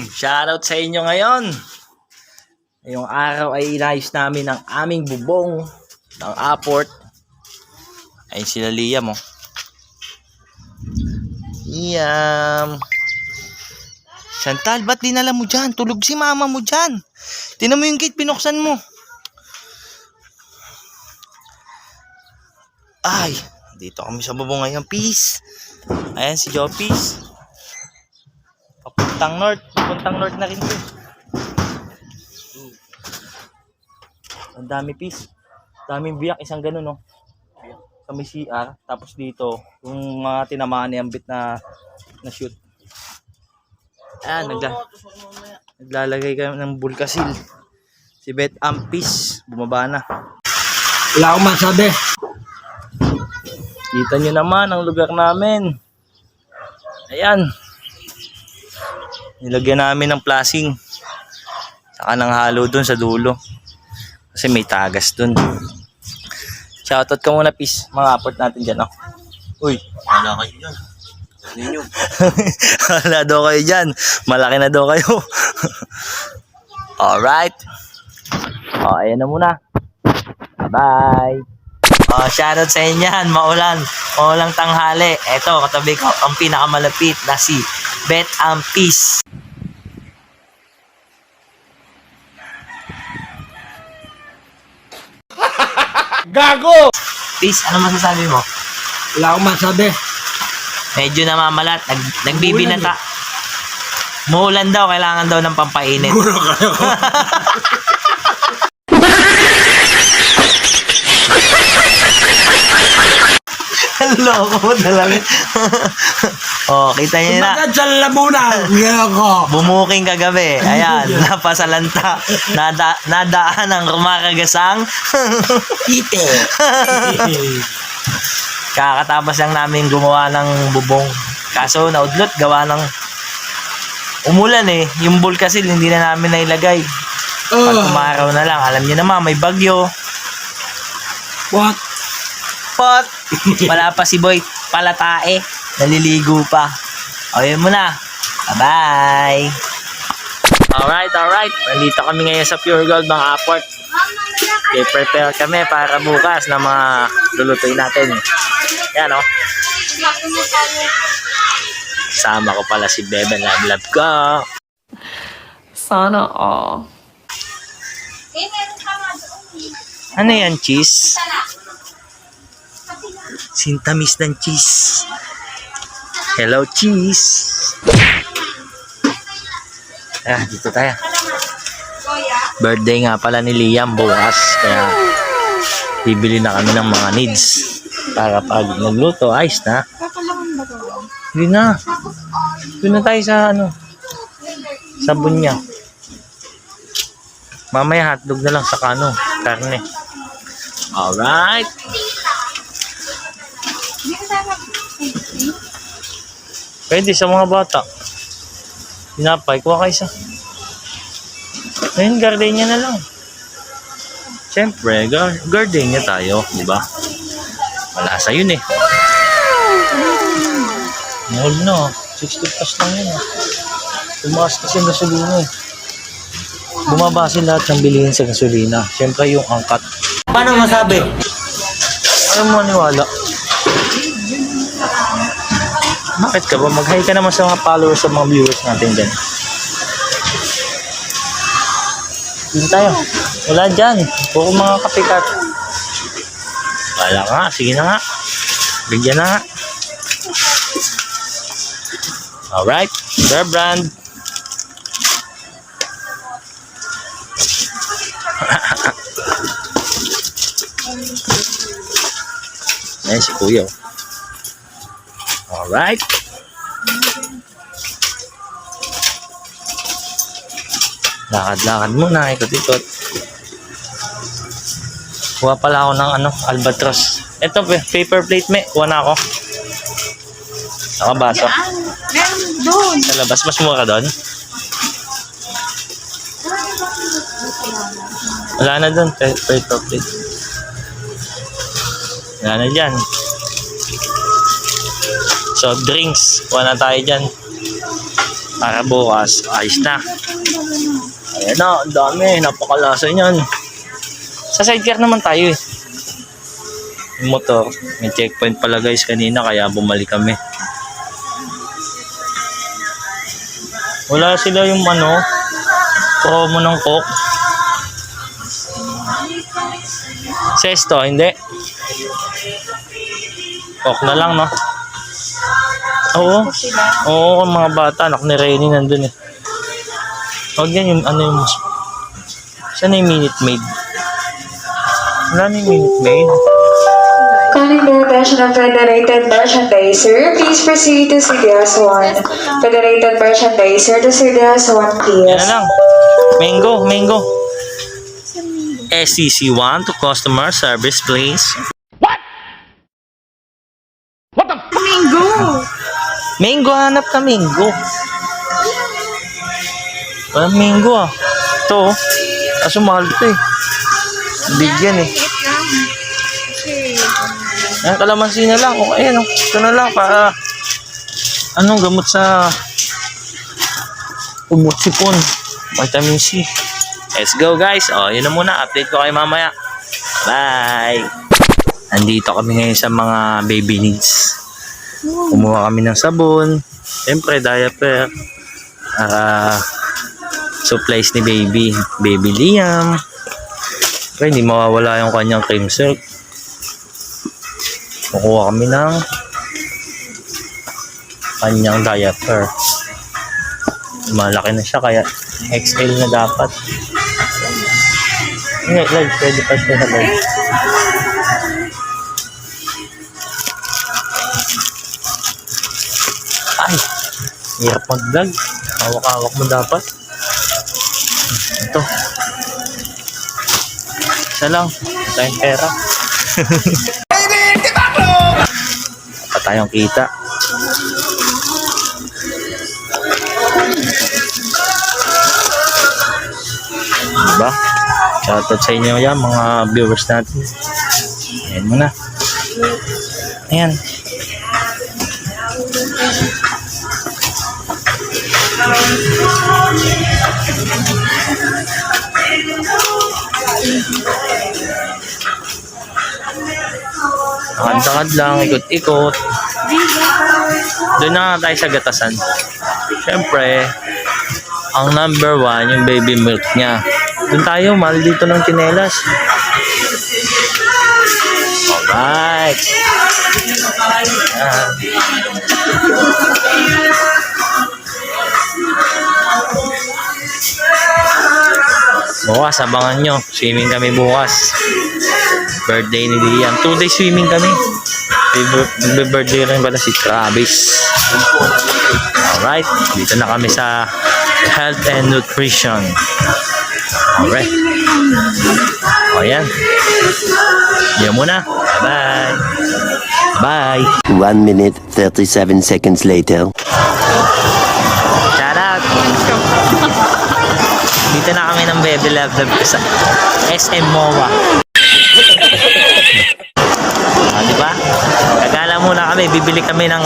Shoutout sa inyo ngayon. Ngayong araw ay inayos namin ang aming bubong ng aport. Ay sila Liam oh. Liam. Chantal, ba't dinala mo dyan? Tulog si mama mo dyan. Tingnan mo yung gate, pinuksan mo. Ay, dito kami sa bubong ngayon. Peace. Ayan si Joppies. Papuntang north na rin to. Ang dami Peace. Daming biyak, isang ganun no. Sa may CR, tapos dito yung mga tinamaan ni Ambit na shoot. Ayan, naglalagay kami ng bulkasil. Si Beth Ampis, bumaba na. Wala akong masabi. Kita nyo naman ang lugar namin. Ayan. Nilagyan namin ng plasing. Saka ng halo dun sa dulo. Kasi may tagas dun. Shoutout ka muna, Peace. Mga aport natin dyan, oh. Uy. Wala kayo dyan. Ninyo. Wala daw kayo dyan. Malaki na daw kayo. Alright. Oh, ayan na muna. Bye-bye. Oh, shoutout sa inyan. Maulang tanghali. Eto, katabi ko ang pinakamalapit na si Beth Ampis. Gago! Peace, ano masasabi mo? Wala akong masabi. Medyo namamalat, nagbibinata. Muulan daw, kailangan daw ng pampainit. Guro kayo. Loko mo talaga. Oh, kita niyo na. Bakit sa lamunan? Ngayon ko. Bumuking kagabi. Ayan, napasalanta. Nadaan ang rumakagasang. Ite. Kakatapos lang namin gumawa ng bubong. Kaso naudlot, gawa ng umulan eh. Yung bulkasil hindi na namin nailagay. Pag umaraw na lang, alam niyo naman, may bagyo. What? Pot! Wala pa si Boy. Palatae. Naliligo pa. O, yun muna. Bye-bye. Alright. Nandito kami ngayon sa Pure Gold, mga aport. Okay, prepare kami para bukas na mga lulutuin natin. Yan, o. Sama ko pala si Bebe. Love ko. Sana all. Ano yan, cheese? Sintamis ng cheese. Hello, cheese. Dito tayo. Birthday nga pala ni Liam bukas. Kaya bibili na kami ng mga needs. Para pag nagluto, ayos na. Hindi na. Doon na tayo sa sa bunya. Mamaya hotdog na lang sa karne. Alright. Pwede sa mga bata. Pinapay, kuha kayo isa. Ayun, gardenia na lang. Siyempre, gardenia tayo, di ba? Malasa yun eh. Mahal na, 60 plus lang yun. Tumaas kasi ng gasolina eh. Bumaba kasi lahat ng bilihin sa gasolina. Siyempre yung angkat. Paano masabi? Ano mo maniwala? Bakit ka ba? Mag-hi ka naman sa mga followers sa mga viewers natin dyan. Dito tayo. Wala dyan. Puro mga kapikat. Wala nga. Sige na nga. Bigyan na nga. Alright. Their brand. Ayan si Kuya. Alright. Lakad-lakad muna, ikot-ikot. Kuha pala ako ng albatros. Ito, paper plate kuha na ako. Nakabaso. Doon. Sa labas, mas mura doon. Wala na doon, paper plate. Wala na dyan. Soft drinks. Kuha na tayo dyan. Para bukas, ayos na. Ayan na, ang dami. Napakalasa niyan. Sa sidecar naman tayo eh. Yung motor, may checkpoint pala guys kanina kaya bumalik kami. Wala sila yung promo ng Coke. Sesto, hindi. Coke na lang, no? Oo. Oo, mga bata, anak ni Renny nandun eh. Huwag yan yung yung saan na yung Minute Maid? Wala na yung Minute Maid. Calling the attention of Federated Merchandiser, please proceed to CDS 1. Federated Merchandiser to CDS 1, Yan please. na lang. Mango. SCC1 to customer service, please. Mingo! Mango, hanap ka mango. Walang mango ah. Ito oh. Kaso mahal ito eh. Bigyan eh. Liit lang. Okay. Ayan, kalamansi na lang. O, ayan, ito na lang para gamot sa ubot sipon. Vitamin C. Let's go guys. O, yun na muna. Update ko kayo mamaya. Bye. Andito kami ngayon sa mga baby needs. Kumuha kami ng sabon. Siyempre, diaper. Supplies ni baby. Baby Liam. Pero hindi mawawala yung kanyang cream silk. Kukuha kami ng kanyang diaper. Malaki na siya kaya XL na dapat. Ngayon, live. Pwede pa siya sa live. Ay! Hirap mag-vlog. Hawak-hawak mo dapat. Ito. Isa lang. Ito yung pera. Pa tayong kita. Diba? Shoutout sa inyo yan, mga viewers natin. Ayan muna. Ayan. Lakad-lakad lang, ikot-ikot. Doon na tayo sa gatasan. Siyempre, ang number 1, yung baby milk niya. Doon tayo, mahal dito ng tsinelas. Alright. Ayan. Bukas, abangan nyo. Swimming kami bukas. Birthday ni Liam. 2 days swimming kami. Birthday rin pala si Travis. Alright. Dito na kami sa Health and Nutrition. Alright. O yan. Yan muna. Bye. Bye. 1 minute 37 seconds later. Shout out. Dito na kami ng Baby Love sa SM MOA. Diba? Kagala muna kami, bibili kami ng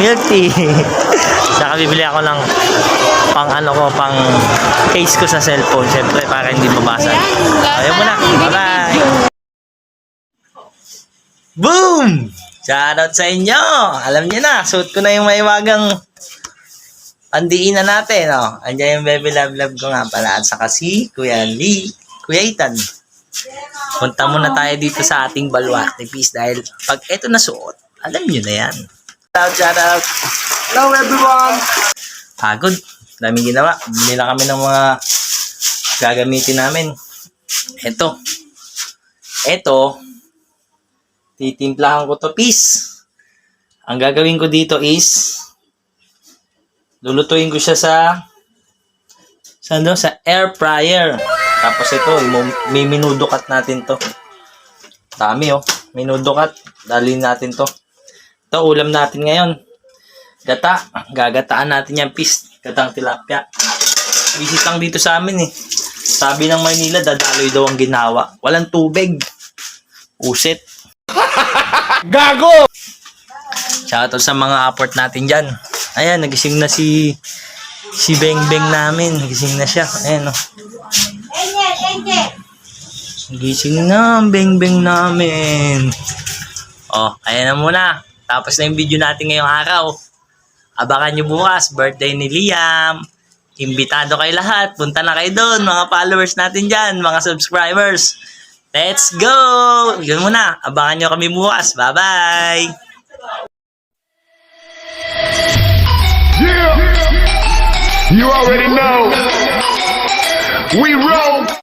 milk tea. Saka bibili ako ng pang case ko sa cellphone. Siyempre para hindi mabasa. Ayaw muna. Bye-bye. Boom! Shoutout sa inyo! Alam niyo na, suot ko na yung maiwagang pandiinan natin. Oh. Andiyan yung Baby Love ko nga pala. At saka si Kuya Lee, Kuya Ethan. Punta muna tayo dito sa ating baluarte piece dahil pag eto na suot, alam niyo na yan. Shout out! Hello everyone! Pagod. Daming ginawa. Bumili na kami ng mga gagamitin namin. Eto, titimplahan ko to piece. Ang gagawin ko dito is lulutuin ko siya sa air fryer. Tapos ito, may minudukat natin to. Dami oh. Minudukat. Dalhin natin to. Ito, ulam natin ngayon. Gata. Gagataan natin yung piece. Gatang tilapia. Visit lang dito sa amin eh. Sabi ng Maynila, dadaloy daw ang ginawa. Walang tubig. Usit. Gago! Shoutout sa mga apport natin dyan. Ayan, nagising na si Beng Beng namin. Nagising na siya. Ayan, oh. Nagising na ang Beng Beng namin. Oh, ayan na muna. Tapos na yung video natin ngayong araw. Abangan nyo bukas, birthday ni Liam. Imbitado kayo lahat. Punta na kayo doon, mga followers natin dyan, mga subscribers. Let's go! Yun muna. Abangan nyo kami bukas. Bye-bye! You already know. We roll.